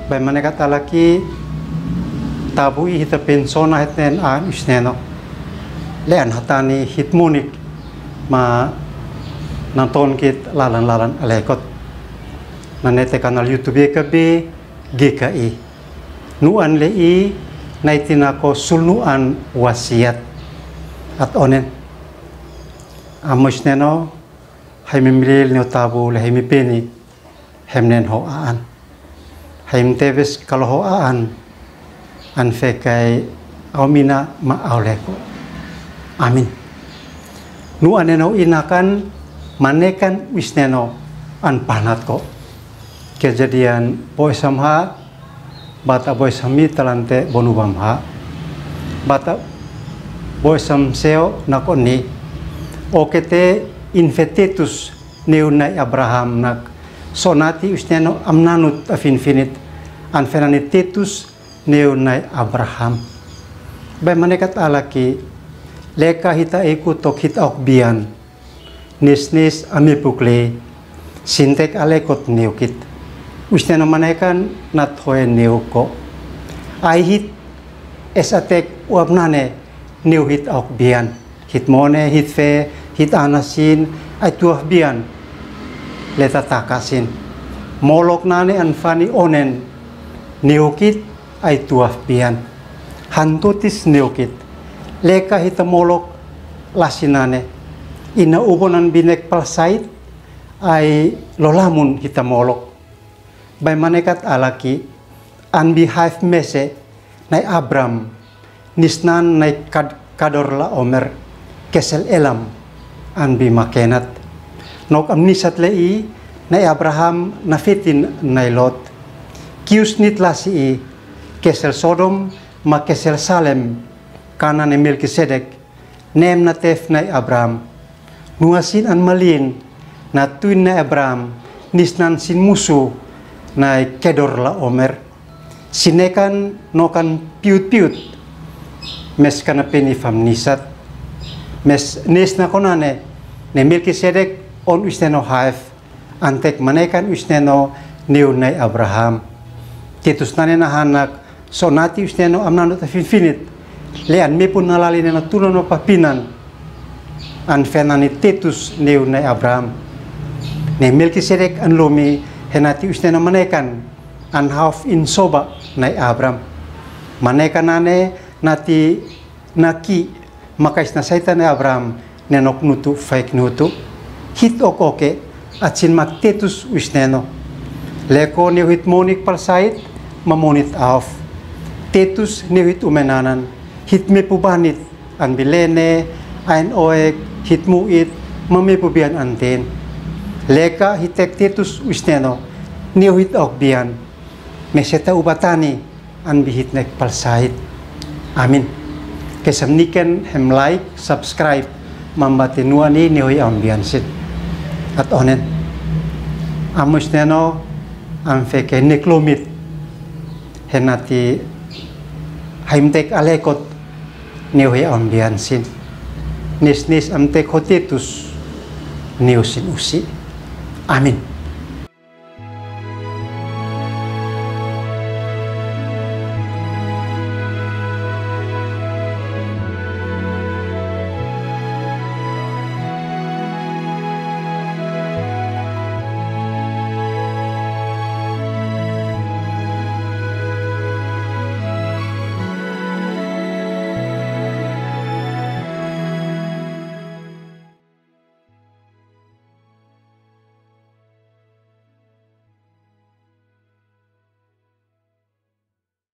Bagaimana kata laki tabui hita pensona hitnen an isneno lean hatani hitmunik ma nonton kit lalan alekot nanete kanal YouTube kabe GKI nuan lei naitina ko sulnuan wasiat at onen amosneno haimimril no tabu le haimipeni hemnen ho aan haim teves kalau ho aan an fekai aumina ma auleko amin nu aneno inakan manekan wisneno an panat ko kejadian boy samha bata boy sami talante bonubamha bata boy sam seo nakoni okete infetetus neunai Abraham nak sonati wisneno amnanut afinfinit an fenanitetus neunai Abraham. Bagaimana kata alaki leka hita ikutok hita okbian nisnis amipukle sintek alekot neukit wisneno manekan nathoe neuko aihit esatek uapnane neuhit okbian hitmone hitfe hit anasin ay tuahbian leta takasin molok nane anfani onen neukit ay tuahbian hantutis neukit leka hitamolok lasinane ina ubonan binek palsait ay lolamun hitamolok bay manekat alaki an behalf mese nay Abram nisnan nay kador la omer kesel elam an bimakenat nok amnisat lei nay Abraham nafitin nay Lot kius nit lasi kesel Sodom ma kesel Salem kanan ni Melkisedek nem na tef na Abraham nuasin an malin na tuin na Abraham nisnan sin musu na kedor la omer sinekan nokan piut-piut mes kana penifam nisat mes nis na konane ne Melkisedek on wisneno haef antek manekan wisneno niu na Abraham titus nane na hanak sonati wisneno amnanut afinfinit lean me pun nalalin na tunon papinan an fenanitetus neunai Abraham ne Melkisedek an lomi henati wisneno manekan an half in soba nai Abraham manekan nane nati naki makais na saitan na Abraham nenok nutu fake nutu hit okoke atsin maktetus wisneno leko neuhit monik palsait mamonit auf tetus neuhit umenanan hitme pubanit an bilene ain oek hitmuit mame pubian anten leka hitek tetus wisneno neuhit okbian meseta ubatani an bihitnek palsait amin kesamniken hem like subscribe mambatenuani neui ambiansit at onen amusneno am feke neklomit henati haimtek alekot neui ambiansin nisnis amtek hotetus neusin usi amin.